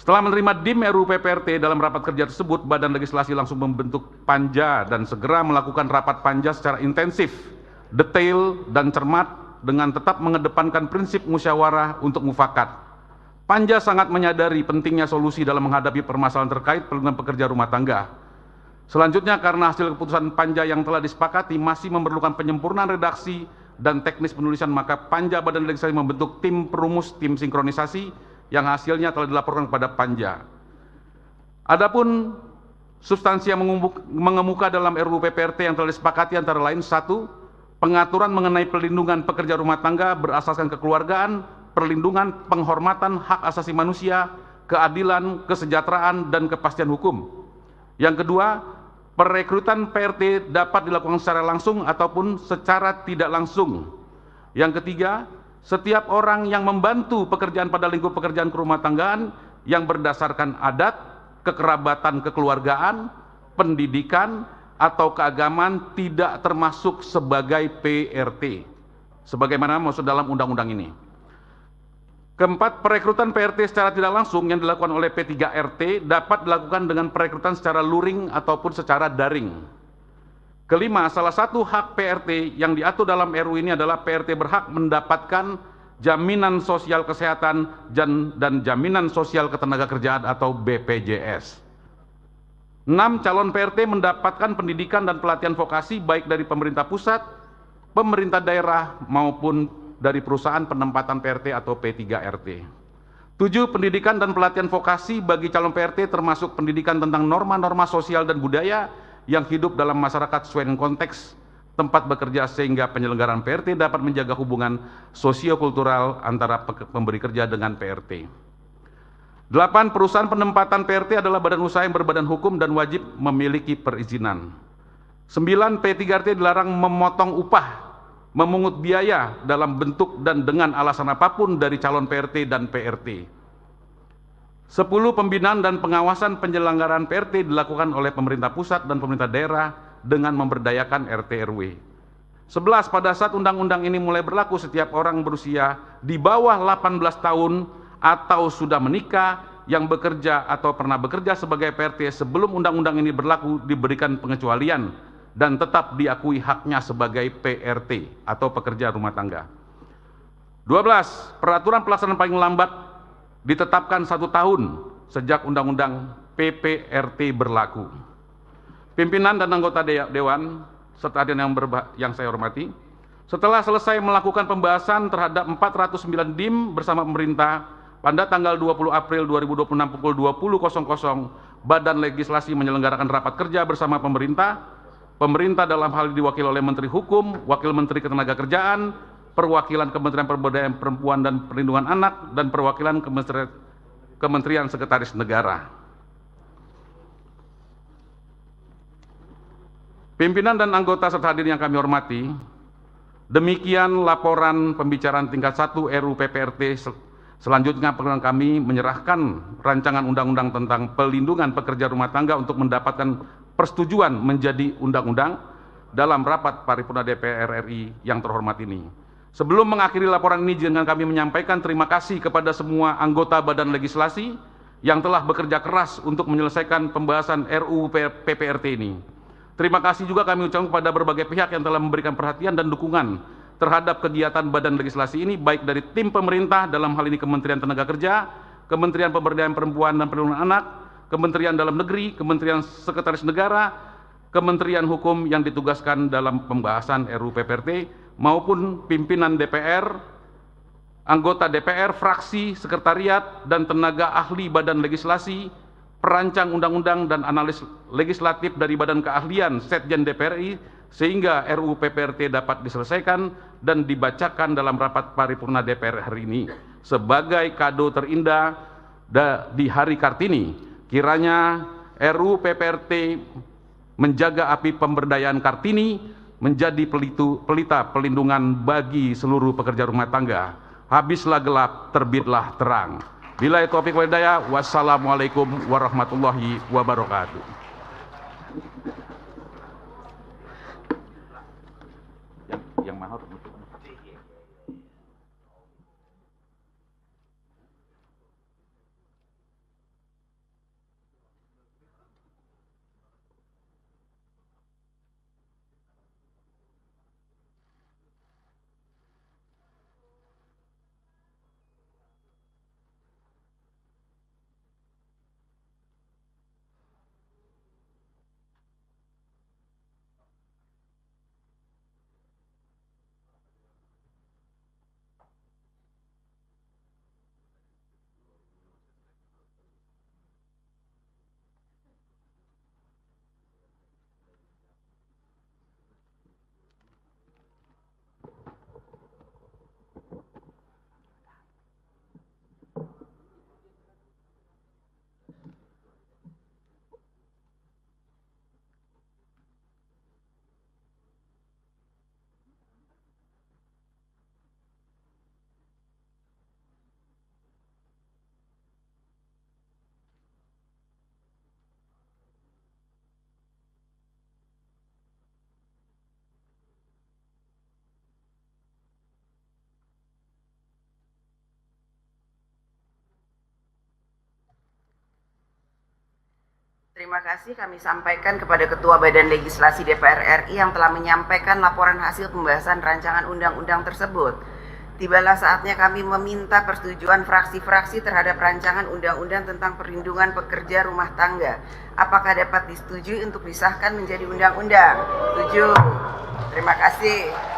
Setelah menerima DIM RUU PPRT dalam rapat kerja tersebut, Badan Legislasi langsung membentuk panja dan segera melakukan rapat panja secara intensif, detail, dan cermat dengan tetap mengedepankan prinsip musyawarah untuk mufakat. Panja sangat menyadari pentingnya solusi dalam menghadapi permasalahan terkait perlindungan pekerja rumah tangga. Selanjutnya, karena hasil keputusan panja yang telah disepakati masih memerlukan penyempurnaan redaksi dan teknis penulisan, maka panja Badan Legislasi membentuk tim perumus, tim sinkronisasi, yang hasilnya telah dilaporkan kepada panja. Adapun substansi yang mengemuka dalam RUU PPRT yang telah disepakati antara lain: 1. Pengaturan mengenai perlindungan pekerja rumah tangga berasaskan kekeluargaan, perlindungan, penghormatan hak asasi manusia, keadilan, kesejahteraan, dan kepastian hukum. Yang kedua, perekrutan PRT dapat dilakukan secara langsung ataupun secara tidak langsung. Yang ketiga, setiap orang yang membantu pekerjaan pada lingkup pekerjaan kerumah tanggaan yang berdasarkan adat, kekerabatan kekeluargaan, pendidikan, atau keagamaan tidak termasuk sebagai PRT, sebagaimana maksud dalam undang-undang ini. Keempat, perekrutan PRT secara tidak langsung yang dilakukan oleh P3RT dapat dilakukan dengan perekrutan secara luring ataupun secara daring. Kelima, salah satu hak PRT yang diatur dalam RUU ini adalah PRT berhak mendapatkan jaminan sosial kesehatan dan jaminan sosial ketenagakerjaan atau BPJS. 6. Calon PRT mendapatkan pendidikan dan pelatihan vokasi baik dari pemerintah pusat, pemerintah daerah, maupun dari perusahaan penempatan PRT atau P3RT. 7. Pendidikan dan pelatihan vokasi bagi calon PRT termasuk pendidikan tentang norma-norma sosial dan budaya yang hidup dalam masyarakat sesuai dengan konteks tempat bekerja, sehingga penyelenggaraan PRT dapat menjaga hubungan sosiokultural antara pemberi kerja dengan PRT. 8. Perusahaan penempatan PRT adalah badan usaha yang berbadan hukum dan wajib memiliki perizinan. 9. P3RT dilarang memotong upah, memungut biaya dalam bentuk dan dengan alasan apapun dari calon PRT dan PRT. 10. Pembinaan dan pengawasan penyelenggaraan PRT dilakukan oleh pemerintah pusat dan pemerintah daerah dengan memberdayakan RT RW. 11. Pada saat undang-undang ini mulai berlaku, setiap orang berusia di bawah 18 tahun atau sudah menikah yang bekerja atau pernah bekerja sebagai PRT sebelum undang-undang ini berlaku diberikan pengecualian dan tetap diakui haknya sebagai PRT atau pekerja rumah tangga. 12. Peraturan pelaksanaan paling lambat ditetapkan 1 tahun sejak Undang-Undang PPRT berlaku. Pimpinan dan anggota Dewan serta hadirin yang saya hormati, setelah selesai melakukan pembahasan terhadap 409 DIM bersama pemerintah pada tanggal 20 April 2026 pukul 20.00, Badan Legislasi menyelenggarakan rapat kerja bersama pemerintah. Pemerintah dalam hal ini diwakili oleh Menteri Hukum, Wakil Menteri Ketenagakerjaan, perwakilan Kementerian Pemberdayaan Perempuan dan Perlindungan Anak, dan perwakilan Kementerian Sekretaris Negara. Pimpinan dan anggota serta hadirin yang kami hormati, demikian laporan pembicaraan tingkat 1 RUU PPRT. Selanjutnya kami menyerahkan rancangan undang-undang tentang pelindungan pekerja rumah tangga untuk mendapatkan persetujuan menjadi undang-undang dalam rapat paripurna DPR RI yang terhormat ini. Sebelum mengakhiri laporan ini, dengan kami menyampaikan terima kasih kepada semua anggota Badan Legislasi yang telah bekerja keras untuk menyelesaikan pembahasan RUU PPRT ini. Terima kasih juga kami ucapkan kepada berbagai pihak yang telah memberikan perhatian dan dukungan terhadap kegiatan Badan Legislasi ini, baik dari tim pemerintah dalam hal ini Kementerian Tenaga Kementerian Pemberdayaan Perempuan dan Perlindungan Anak, Kementerian Dalam Negeri, Kementerian Sekretaris Negara, Kementerian Hukum yang ditugaskan dalam pembahasan RUU PPRT, maupun pimpinan DPR, anggota DPR, fraksi, sekretariat, dan tenaga ahli Badan Legislasi, perancang undang-undang dan analis legislatif dari Badan Keahlian Setjen DPR RI, sehingga RUU PPRT dapat diselesaikan dan dibacakan dalam rapat paripurna DPR hari ini. Sebagai kado terindah di Hari Kartini, kiranya RUU PPRT menjaga api pemberdayaan Kartini menjadi pelita pelindungan bagi seluruh pekerja rumah tangga. Habislah gelap, terbitlah terang. Billahi taufiq wal hidayah. Wassalamualaikum warahmatullahi wabarakatuh. Yang mahal. Terima kasih kami sampaikan kepada Ketua Badan Legislasi DPR RI yang telah menyampaikan laporan hasil pembahasan rancangan undang-undang tersebut. Tibalah saatnya kami meminta persetujuan fraksi-fraksi terhadap rancangan undang-undang tentang perlindungan pekerja rumah tangga. Apakah dapat disetujui untuk disahkan menjadi undang-undang? Setuju. Terima kasih.